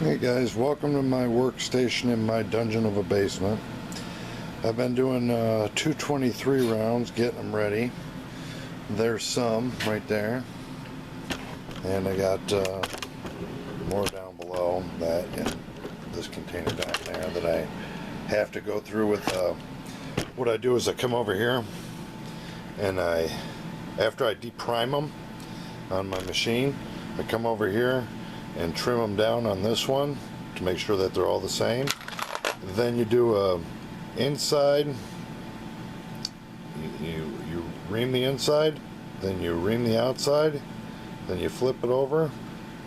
Hey guys, welcome to my workstation in my dungeon of a basement. I've been doing 223 rounds, getting them ready. There's some right there, and I got more down below that in this container down there that I have to go through with. What I do is I come over here and after I deprime them on my machine, I come over here and trim them down on this one to make sure that they're all the same. Then you do a inside, you ream the inside, then you ream the outside, then you flip it over,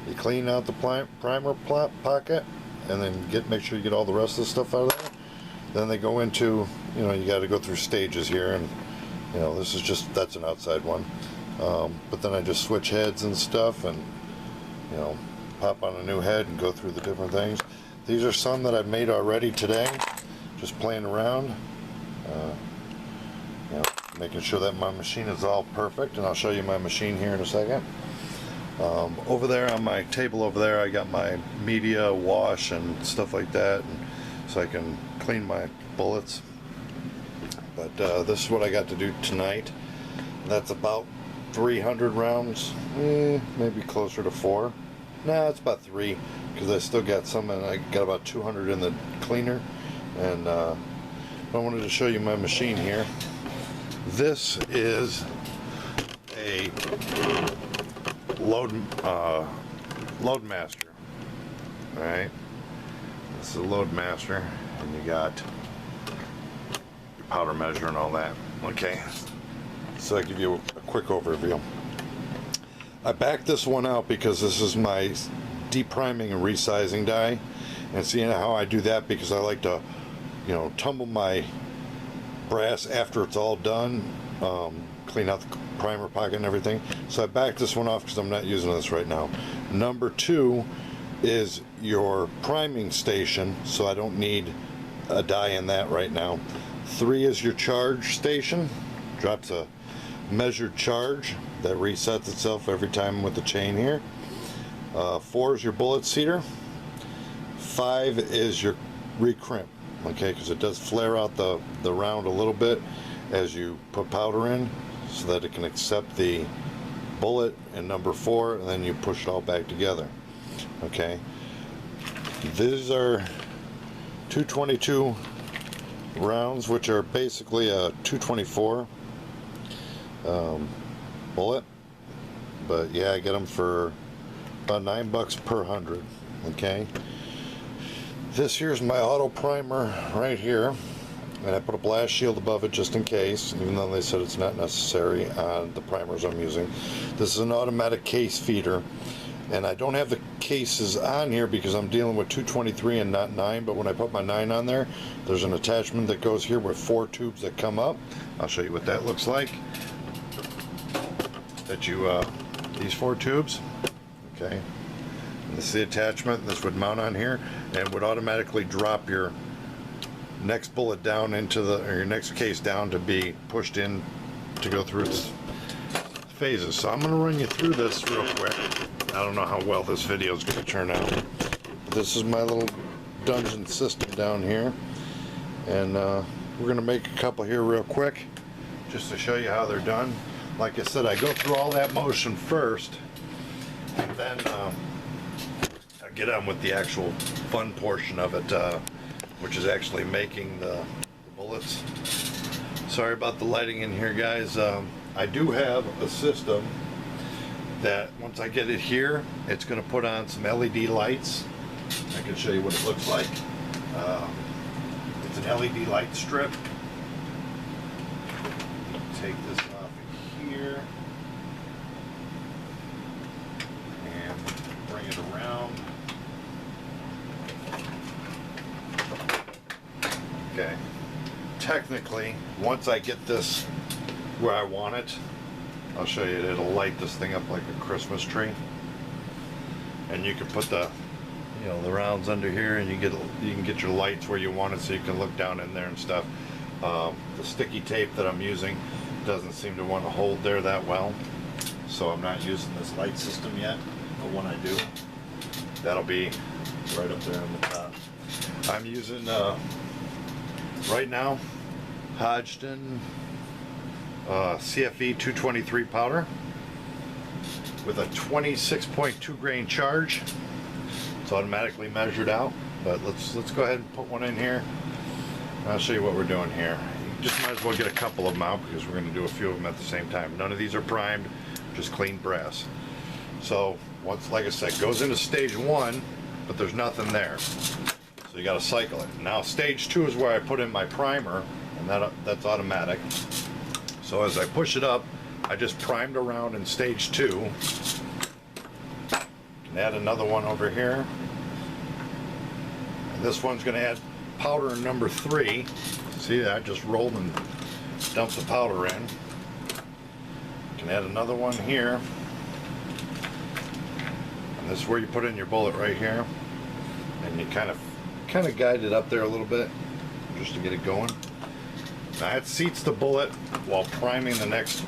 you clean out the primer pocket, and then make sure you get all the rest of the stuff out of there. Then they go into, you got to go through stages here, and this is that's an outside one, but then I just switch heads and stuff, and pop on a new head and go through the different things. These are some that I've made already today, just playing around, making sure that my machine is all perfect, and I'll show you my machine here in a second. Over there on my table over there, I got my media wash and stuff like that, and so I can clean my bullets. But this is what I got to do tonight. That's about 300 rounds, maybe closer to 4. Nah, it's about 3, because I still got some, and I got about 200 in the cleaner. And I wanted to show you my machine here. This is a LoadMaster. All right, this is a LoadMaster, and you got your powder measure and all that. Okay, so I give you a quick overview. I backed this one out because this is my depriming and resizing die, and seeing how I do that, because I like to tumble my brass after it's all done, clean out the primer pocket and everything. So I backed this one off because I'm not using this right now. Number 2 is your priming station, so I don't need a die in that right now. 3 is your charge station, drops a measured charge that resets itself every time with the chain here. 4 is your bullet seater. 5 is your recrimp, okay, because it does flare out the round a little bit as you put powder in, so that it can accept the bullet. And number 4, and then you push it all back together. Okay, these are 222 rounds, which are basically a 224 bullet, but yeah, I get them for about $9 per 100. Okay, this here's my auto primer right here, and I put a blast shield above it just in case, even though they said it's not necessary on the primers I'm using. This is an automatic case feeder, and I don't have the cases on here because I'm dealing with 223 and not 9, but when I put my 9 on there, there's an attachment that goes here with 4 tubes that come up. I'll show you what that looks like. These 4 tubes, okay, and this is the attachment. This would mount on here and would automatically drop your next bullet down into or your next case down to be pushed in to go through its phases. So I'm going to run you through this real quick. I don't know how well this video is going to turn out. This is my little dungeon system down here, and we're going to make a couple here real quick just to show you how they're done. Like I said, I go through all that motion first, and then I get on with the actual fun portion of it, which is actually making the bullets. Sorry about the lighting in here, guys. I do have a system that once I get it here, it's going to put on some LED lights. I can show you what it looks like. It's an LED light strip. Take this off here and bring it around. Okay, technically, once I get this where I want it, I'll show you, it'll light this thing up like a Christmas tree, and you can put the rounds under here, and you can get your lights where you want it, so you can look down in there and stuff. The sticky tape that I'm using doesn't seem to want to hold there that well, so I'm not using this light system yet, but when I do, that'll be right up there on the top. I'm using right now Hodgdon CFE 223 powder with a 26.2 grain charge. It's automatically measured out, but let's go ahead and put one in here. I'll show you what we're doing here. You just might as well get a couple of them out because we're going to do a few of them at the same time. None of these are primed, just clean brass. So once, like I said, goes into stage 1, but there's nothing there. So you got to cycle it. Now stage 2 is where I put in my primer, and that's automatic. So as I push it up, I just primed around in stage 2. Can add another one over here. And this one's going to add powder number 3. See, I just rolled and dumped the powder in. Can add another one here. And this is where you put in your bullet right here. And you kind of guide it up there a little bit just to get it going. Now it seats the bullet while priming the next,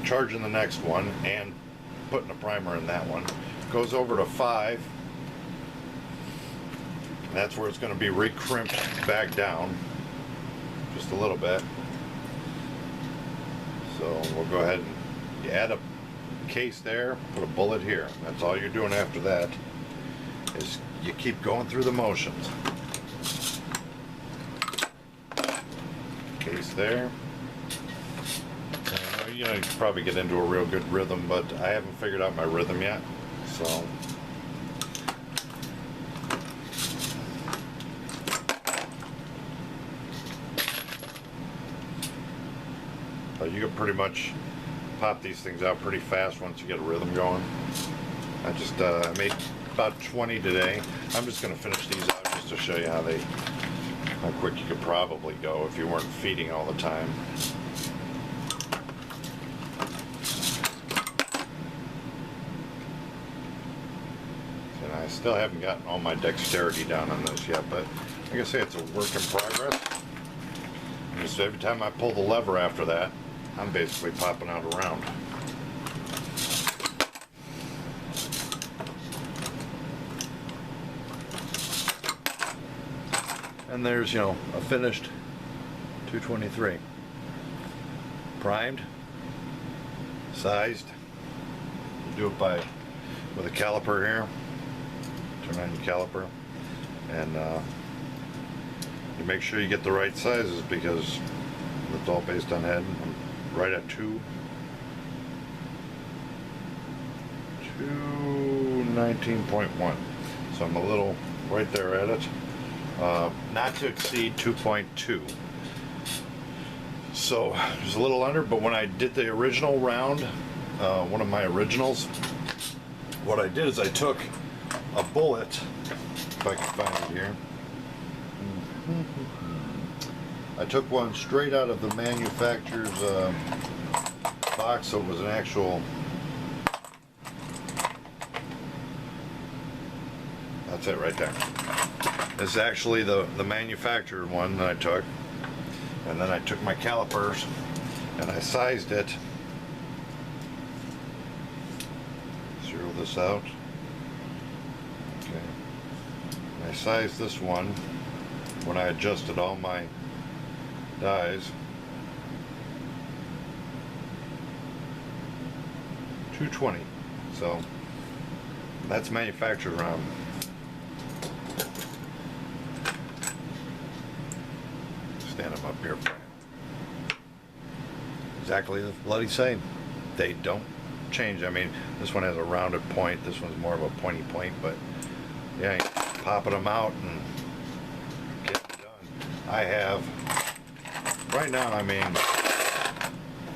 charging the next one, and putting a primer in that one. Goes over to 5. And that's where it's going to be re-crimped back down just a little bit. So we'll go ahead and you add a case there, put a bullet here. That's all you're doing after that, is you keep going through the motions. Case there. You know, you can probably get into a real good rhythm, but I haven't figured out my rhythm yet. So you can pretty much pop these things out pretty fast once you get a rhythm going. I just made about 20 today. I'm just going to finish these out just to show you how quick you could probably go if you weren't feeding all the time. And I still haven't gotten all my dexterity down on this yet, but like I say, it's a work in progress. And just every time I pull the lever after that, I'm basically popping out a round. And there's, you know, a finished 223. Primed, sized. You do it with a caliper here. Turn on your caliper, and you make sure you get the right sizes because it's all based on head. I'm right at 219.1. So I'm a little right there at it. Not to exceed 2.2. So just a little under, but when I did the original round, one of my originals, what I did is I took a bullet, if I can find it here. I took one straight out of the manufacturer's box, so it was an actual, that's it right there. This is actually the manufacturer one that I took. And then I took my calipers and I sized it. Zero this out. Okay. And I sized this one when I adjusted all my dies. 220. So that's manufactured round. Stand them up here for you. Exactly what he's saying. They don't change. I mean, this one has a rounded point. This one's more of a pointy point, but yeah, popping them out and getting it done. I have right now. I mean,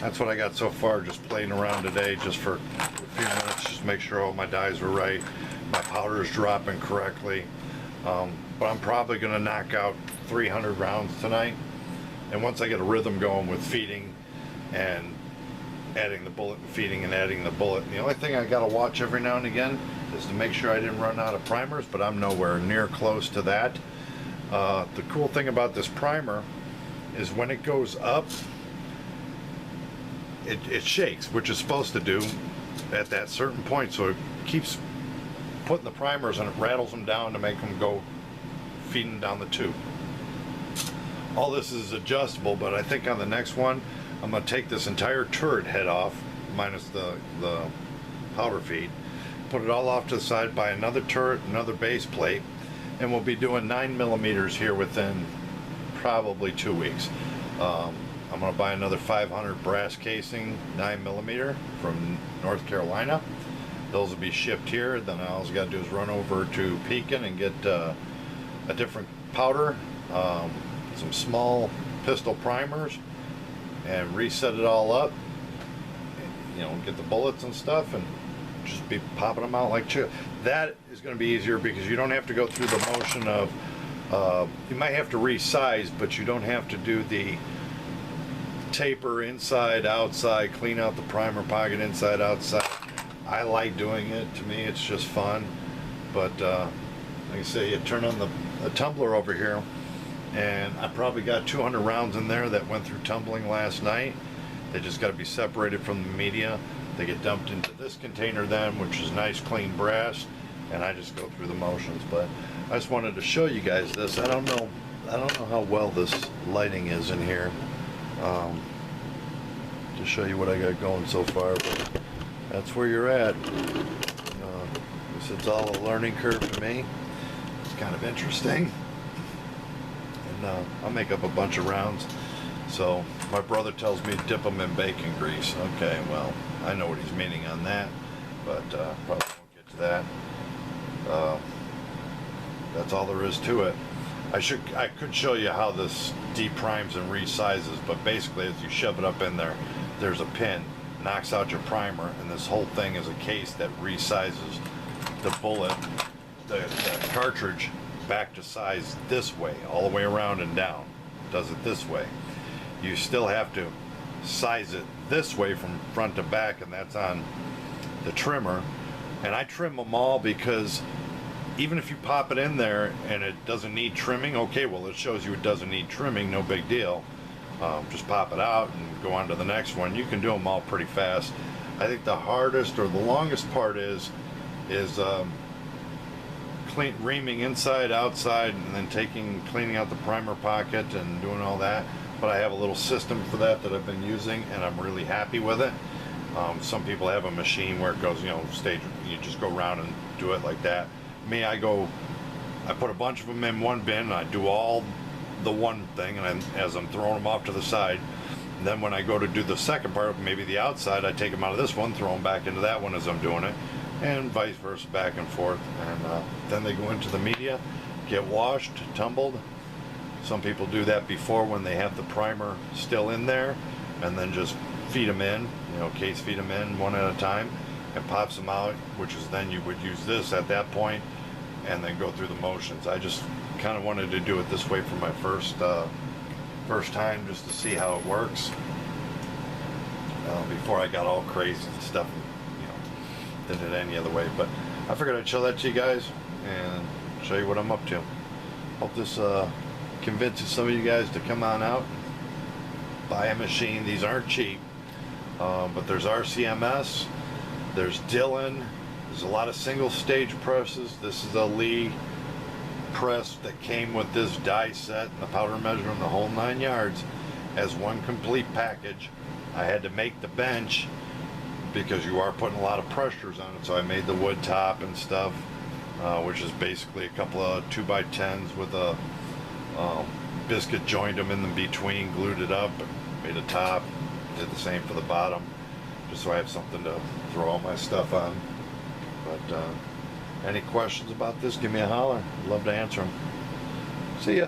that's what I got so far. Just playing around today, just for a few minutes, just make sure all my dies are right, my powder is dropping correctly. But I'm probably going to knock out 300 rounds tonight. And once I get a rhythm going with feeding and adding the bullet and feeding and adding the bullet, and the only thing I got to watch every now and again is to make sure I didn't run out of primers, but I'm nowhere near close to that. The cool thing about this primer is when it goes up, it shakes, which it's supposed to do at that certain point, so it keeps putting the primers, and it rattles them down to make them go feeding down the tube. All this is adjustable, but I think on the next one I'm going to take this entire turret head off, minus the powder feed, put it all off to the side, buy another turret, another base plate, and we'll be doing 9mm here within probably 2 weeks. I'm going to buy another 500 brass casing 9mm from North Carolina. Those will be shipped here. Then all I got to do is run over to Pekin and get a different powder, some small pistol primers, and reset it all up. You know, get the bullets and stuff, and just be popping them out like chill. That is going to be easier because you don't have to go through the motion of, you might have to resize, but you don't have to do the taper inside, outside, clean out the primer pocket inside, outside. I like doing it. To me, it's just fun. But like I say, you turn on the tumbler over here, and I probably got 200 rounds in there that went through tumbling last night. They just got to be separated from the media. They get dumped into this container then, which is nice clean brass, and I just go through the motions. But I just wanted to show you guys this. I don't know how well this lighting is in here, to show you what I got going so far, but that's where you're at. Guess it's all a learning curve to me. It's kind of interesting. And I'll make up a bunch of rounds. So my brother tells me dip them in bacon grease. Okay, well, I know what he's meaning on that, but probably won't get to that. That's all there is to it. I could show you how this deprimes and resizes, but basically as you shove it up in there, there's a pin, knocks out your primer, and this whole thing is a case that resizes the bullet, the cartridge, back to size this way, all the way around and down. Does it this way. You still have to size it this way from front to back, and that's on the trimmer. And I trim them all because even if you pop it in there and it doesn't need trimming, okay, well, it shows you it doesn't need trimming, no big deal. Just pop it out and go on to the next one. You can do them all pretty fast. I think the hardest or the longest part is reaming inside, outside, and then cleaning out the primer pocket and doing all that. But I have a little system for that I've been using, and I'm really happy with it. Some people have a machine where it goes, you just go around and do it like that. Me, I put a bunch of them in one bin, and I do all the one thing, and as I'm throwing them off to the side, and then when I go to do the second part, maybe the outside, I take them out of this one, throw them back into that one as I'm doing it, and vice versa, back and forth. And then they go into the media, get washed, tumbled. Some people do that before when they have the primer still in there, and then just feed them in, case feed them in one at a time, and pops them out, which is then you would use this at that point, and then go through the motions. I just kind of wanted to do it this way for my first time, just to see how it works, before I got all crazy and stuff, did it any other way. But I figured I'd show that to you guys and show you what I'm up to. Hope this convinces some of you guys to come on out, buy a machine. These aren't cheap, but there's RCMS, there's Dillon, there's a lot of single stage presses. This is a Lee press that came with this die set and the powder measure and the whole 9 yards as one complete package. I had to make the bench because you are putting a lot of pressures on it, so I made the wood top and stuff, which is basically a couple of 2x10s with a biscuit, joined them in the between, glued it up, made a top, did the same for the bottom, just so I have something to throw all my stuff on. But any questions about this, give me a holler. I'd love to answer them. See ya.